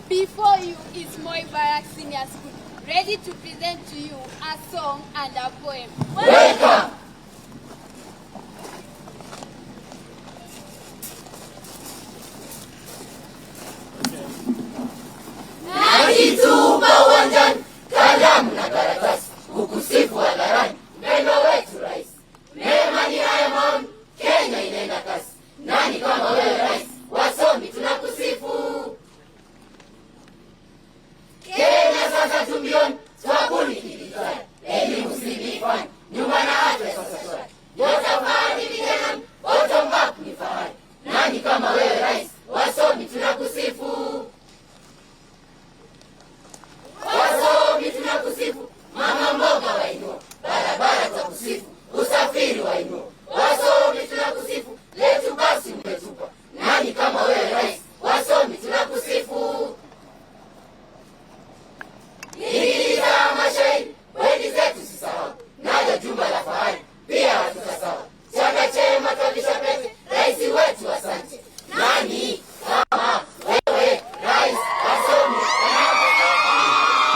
Before you is Moi Barrak Senior School, ready to present to you a song and a poem. Welcome! Najitupa uwanjani, kalamu na karatasi, ukusifu hadharani, mpendo wetu rais. Mema ni haya maoni, Kenya inaenda kasi. Nani kama wewe rais, wasomi tunakusifu. Kenya sasa tumbioni, twabuni kidijitali, elimu sivifani, nyumba na afya sasa swali. Nyota fahari vijana, bottom up ni fahari. Nani kama wewe rais, wasomi tunakusifu. Wasomi tunakusifu, mama mboga wainua, barabara za kusifu, usafiri wainua. Wasomi tunakusifu, letu basi umetupa. Nani kama wewe rais, wasomi tunakusifu. Niliza mashairi, wedi zetu sisahau, nalo jumba la fahari, pia hatutasahau. Chaka chema twavisha pete, rais wetu asante. Nani kama wewe rais, wasomi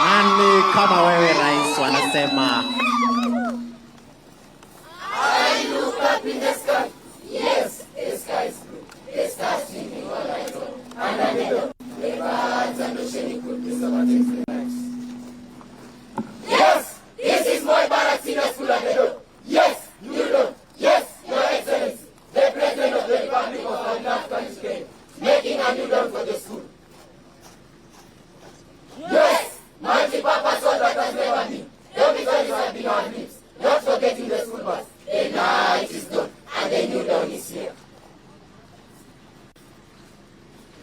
nani kama wewe rais, wanasema. I look up in the sky, yes, the sky is blue, the stars streaming all night long, and I know the birds and the shiny cookies of our tasty nights. Yes, this is Moi Barrak Senior School at the door. Yes, you know, yes, Your Excellency, the President of the Republic of our beloved country, Kenya, making a new dawn for the school. Yes, multi-purpose all that has never been. Dormitories have been our dreams, not forgetting the school bus. The night is done, and the new dawn is here.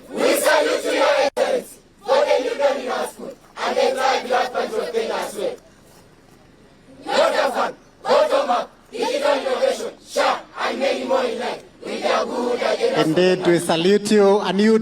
We salute you, Your Excellency, for the new dawn in our school, and the entire beloved country of Kenya as well. Not a fun, bottom up, digital innovation, sharp, and many more in line, with a good agenda. Indeed, we salute you, and you